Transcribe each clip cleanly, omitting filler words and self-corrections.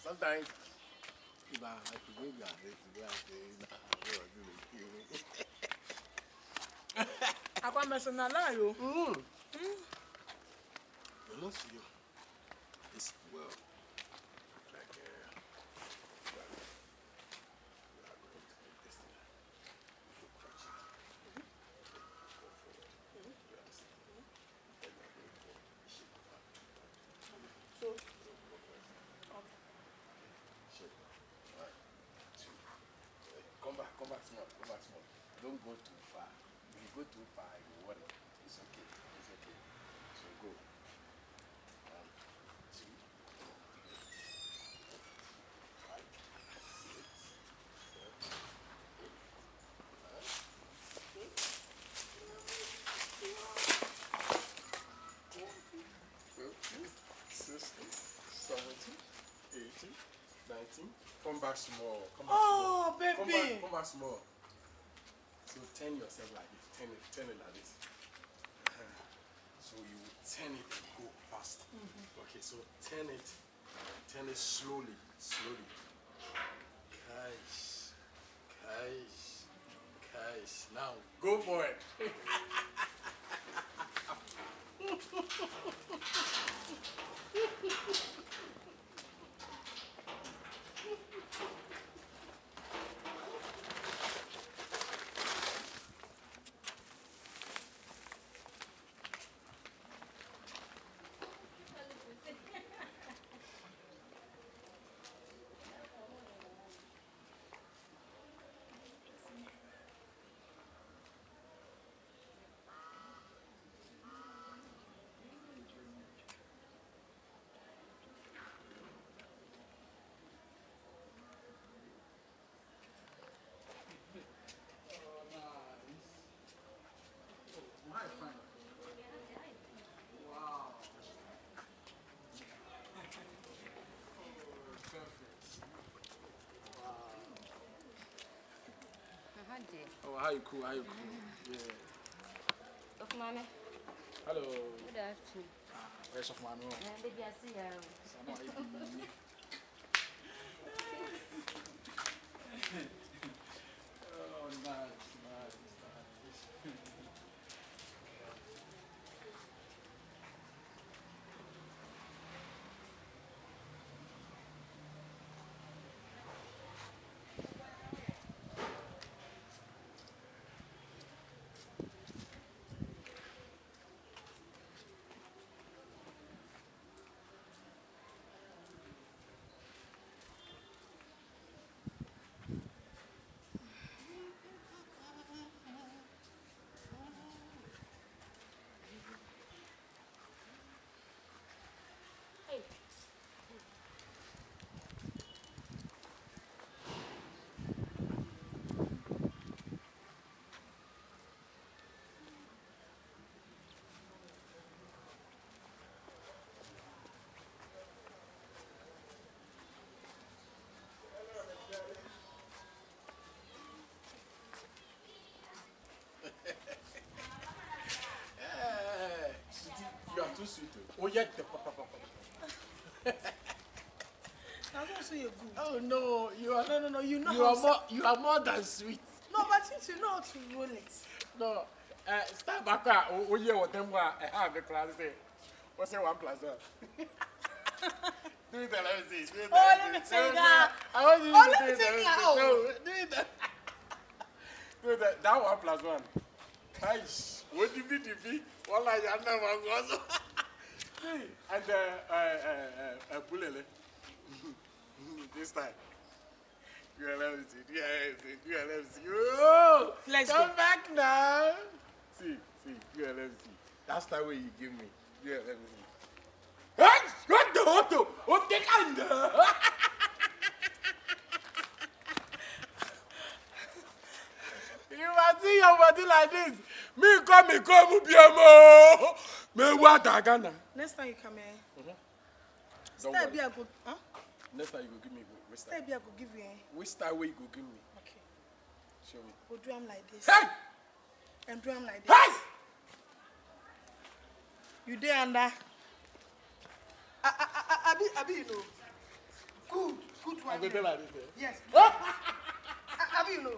Sometimes, if I have to go to I say, I can't mess with that, you. You know, see, it's well, like, we are going to do this thing. You crunch it. Go forward. You understand? Then you are going for shape of hand. So, Go first. Shape. 1, 2. Come back small. Don't go too far. If you go too far, you worry. It's okay. So go. 1, 2, 5, 6, 7, 8, 9, 16, 17, 18, 19. Come back small. oh, baby. Come back small. So turn yourself like this. Turn it like this. So you turn it and go fast. Okay, so turn it slowly. Kaish. Now go for it. Oh, how you cool? Yeah. Of Mama. Hello. Good afternoon. Where's of my mom? Baby, I see you. Oh, nice. You are too sweet. Oh, yeah, papa. That's also you're good. Oh no, you are No, you know you are more than sweet. No, but since you know how to roll it. No, start back. Oh yeah, what them I have the class say. What's the 1 plus 1? Do it, let me see. Oh, let me take that. I want you to Oh, do let me it. take that. No, do it. Do that. That 1 plus 1. Kaish. What do you mean? Well, I never was. And Bulele. This time. You are let me see. Oh, Let's come go. back now. See. You are let me see. That's the way you give me. You are let me see. Hey, what the auto? What the kind? You must see your body like this. Me come, Biamo. Me what Ghana. Next time you come here. Don't Stay worry. be a good. Huh? Next time you go give me which Stay style? be a good give you. Which style way you go give me? Okay. Show me. We'll do them like this. Hey! And do them like this. Hey! You there under? Abi, you know. Good one. Abi, like this. Yes. Abi, you know.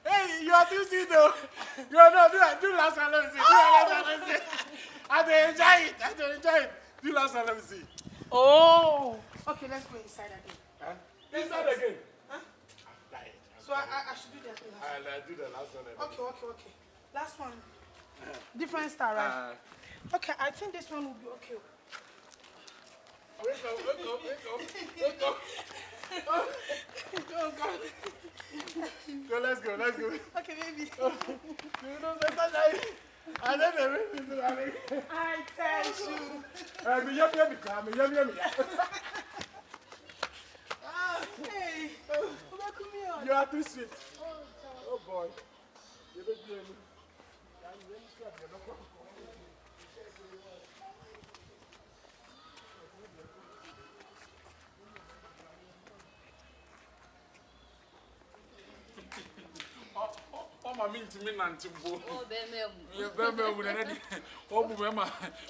Hey, you are too sweet though. You are not do last one. Let me see. I enjoy it. Do last one. Let me see. Oh. Okay, let's go inside again. Huh? Inside again. Huh? I'm tired. So I should do that last one. I'll do the last one. Okay. Last one. Different style, right? Okay, I think this one will be okay. Wake up. Oh, God. Let's go. Okay, baby. You know, sometimes I don't know. I tell you. I'm yummy. Hey, welcome here. You are too sweet. Oh boy. You don't do anything. Oh, my mean to me, Nantimbo. Oh, Bemel. You better with an edit. Oh, Bema.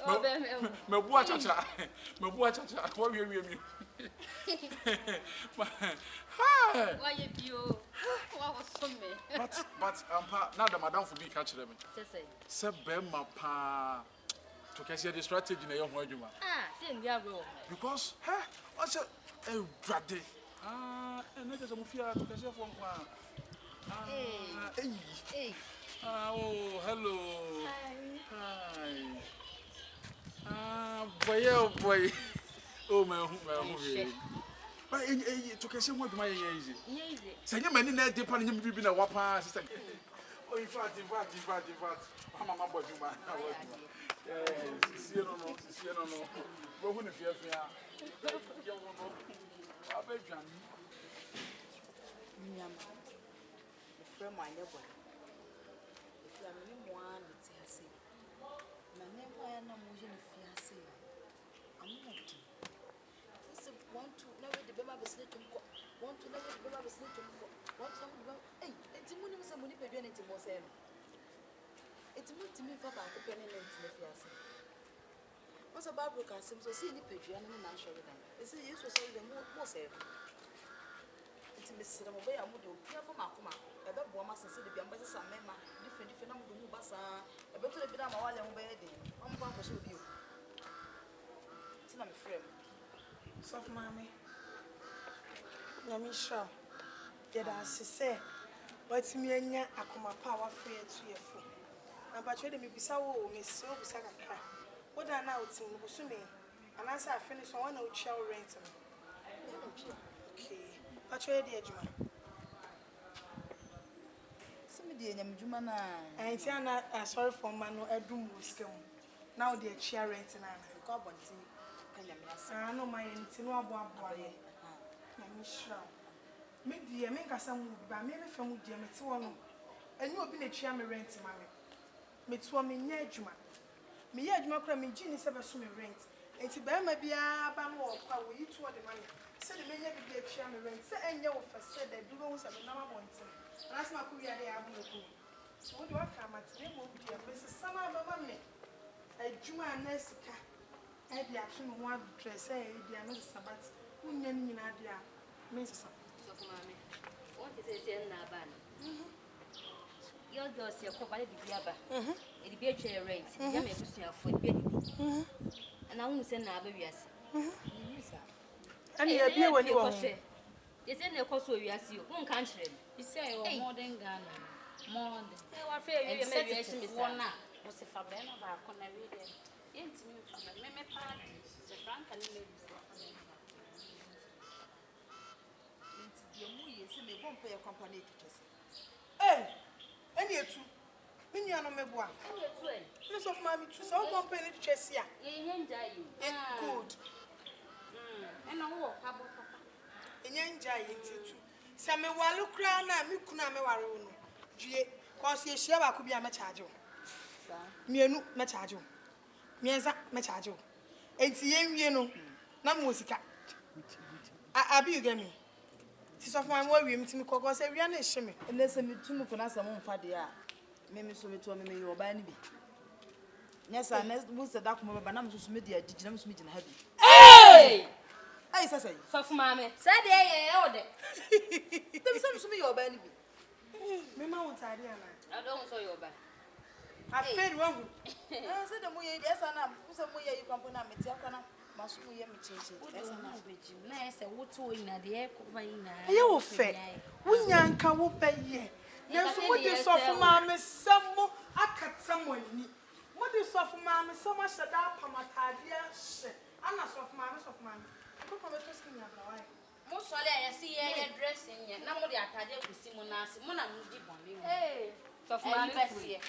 Oh, Bemel. My watch, what you mean? Hi. Why you? What was some me? But now the madam for me catch them. Say. Sir Bema pa to catch the strategy in your home. Say in the room. Because, what's a brady? And let us move here to catch your phone. Hey. Oh, hello. Hi. Boy. Oh, my but to catch him with my easy. Say, you may not depend on you being a wapa. Oh, in fact. I'm a boy. See, no. But when if you have From my neighbor. If you are in one, it's a say. My neighbor, I am moving if you are saying. I'm not. This is one to never the Bema was little. Want to never the Bema was little. Want to know. Hey, it's a money, some money, baby, and it's more same. It's a money to me for about a penny and the fiancé. What's a Barbara Cassim? So see the picture and I'm sure them. It's a use of the more save. Mr. Mobile, I would do for Makuma. A dog woman says the Biamba some member, different bassa, a better bit of my bed. I'm going to show you. It's not a friend. Soft mommy. Yamisha. Yet as she say, what's me and ya, I come a power free to your foot. And but you me be so, Miss So Saga. What I now it's in Busumi. And as I finish, I want to shall rent him. Okay. But you're the edge man. Somebody in Jumana. And Tiana, sorry for Mano, a doom was still. Now they're cheering and Carbon tea. I know my intimate boy. Yamisha. Maybe I make us some by maybe from Diamatuano. And you have been a chairman rent, mammy. Mitswoman Yajuma. Me Yajma cramming genius ever swimming rent. And to bear my beer, Bamo, how you two the money. Said the man be a chairman rent. Say, and you first said that you was a number one. Last my career, they have no clue. So, what do I come at? They will be a Mrs. Summer of a mammy. A Juma Nessica. I be action one dress, eh, dear Mrs. Sabat. Who named Nadia, Mrs. What is it in Naban? Your girls, your company, the Yaba. It be a chair rent. You may push your foot, and I won't send Nabavias. And you're here when you are. It's in the course of your sea, one country. You say more than Ghana. More than. I was afraid you may be a one now. Was if I been about Connery. Into me from a meme party. The Frank and maybe. They won't pay a company to just. Hey, and you too. When you are no me boy. Miss of Mammy, to so company to chess ya. Good. And I walk about And young giant too. Some me while look round and me kuna me waruno. G. Cause ye share could be a machajo. Me a no machajo. Me as a machajo. And see you know, no musica. I be you get me. Tis of my worry, me to me cause every shimmy. unless I'm too much for us among Fadia. Maybe so to me or by any. Yes, I next most of that come, but I'm just media, did you know me in heavy? Hey! I say, So for mammy, said they order. there's some of your baby. Me ma won't idea na. I don't saw your back. I fed one. I said, the way, yes, and I'm some way you can put on me, Tiakana, Masu, me change it. Yes, and I'll bet you. Nice, a wood to in the air, You will fit. When Yanka will pay ye. Yes, what you saw for mamma, some more. I cut someone. What you saw for mamma, so much that I come at idea. I'm not soft mamma, soft mamma. Look at the skin of the eye. Most of I see a dressing yet. Now, what I had with Simonas, Mona Moody Bonnie. Hey, so for my best here.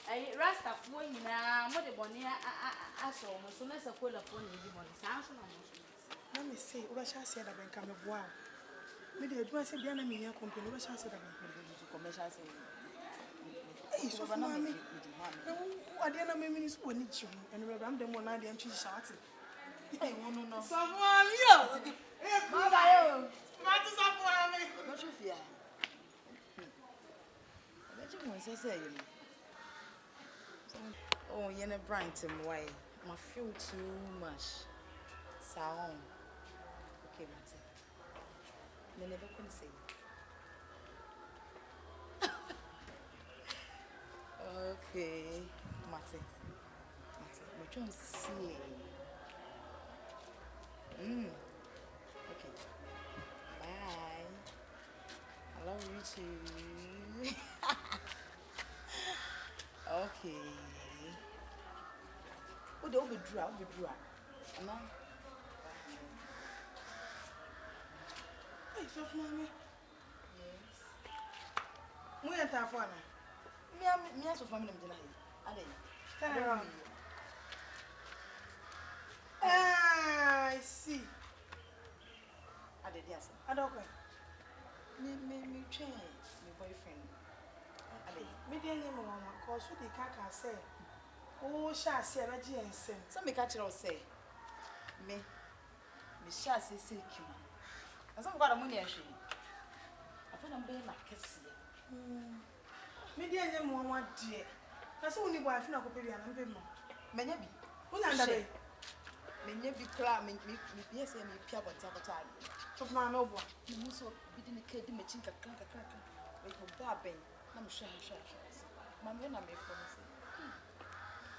I rasta for you now, Mother Bonnie, I saw almost so much a coil upon you. Let me say, what shall I say that I come of wow? Maybe I say, the enemy, your company, what shall I say that I Commercial. Hey, so for mammy, I didn't make me spoon it you, and I'm the one I didn't choose shouting. Hey, no. Someone, yo! Hey, Mother, what is up for me? What you fear? Let you say, oh, you're a Branton way. I feel too much. Sound. Okay, Martin. They never can say. Okay, Martin. What you see? Okay. Bye. I love you too. Okay. Oh, they'll be dry. No. Hey, so for mommy. Yes. We are tough one. Me as a family, I'm Turn around. I see. I did, yes. I don't know. Me change my boyfriend. Me didn't know mama, cause what the kaka say. Oh, shall say a G and send. Some make catch say. Me shall say sick. And some got a money actually. I thought I'm being like kiss. Me didn't know mama dear. That's only why I feel like a baby and I'm being more. Maybe. Who under it? Maybe clam me, yes, I may pick up on top of time. Of my noble. You also didn't care to make a crack. With your babbing. I'm sure. My men are made for me.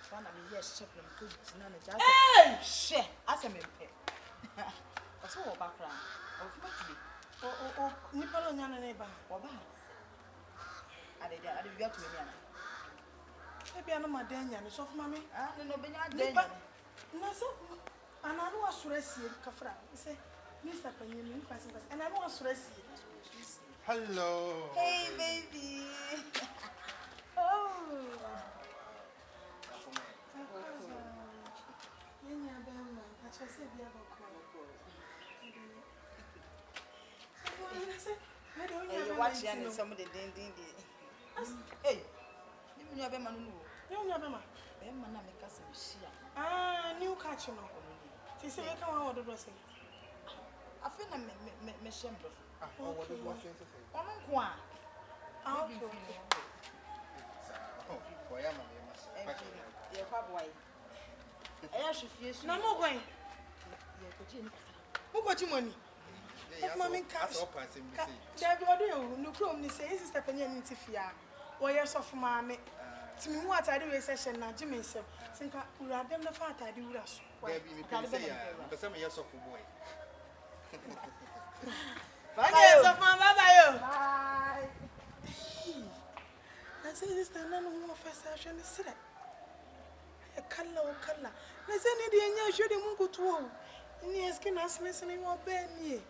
One of me, yes, chaplain, good, none of just. Hey! Share, as a member. I saw a background of what Nipolo Yana neighbor. or bad. I did get to me. Maybe I know my Daniel, so for mammy. Ah, no, but not No, so, and I know a stress here, Kafra. Say, Mr. Penny, and I know a stress here. Hello. Hey, baby. Oh. Hey, you watch some of the ding. Hey, you never man. You never man. Man, make us some shit. Ah, new catch, you know. She said, you come out of the dressing. I feel I'm a shame. Oh, what is what sense? Oh, no, one. Oh, For ya, man. You're quite white. I should feel so. no more going. Who got you money? Yes, Mammy catch. that's all passing. There you do. No problem. Say, is Mr. Penny and Tifia? Or yes, of mammy. To me, what I do is session now, Jimmy said, think we are them the fat I do us. But some years of boy. Bye, bye. Bye. I say this time, no more first session is said. A color. Let's any day, and you should go to all. And yes, can ask listening or bend me.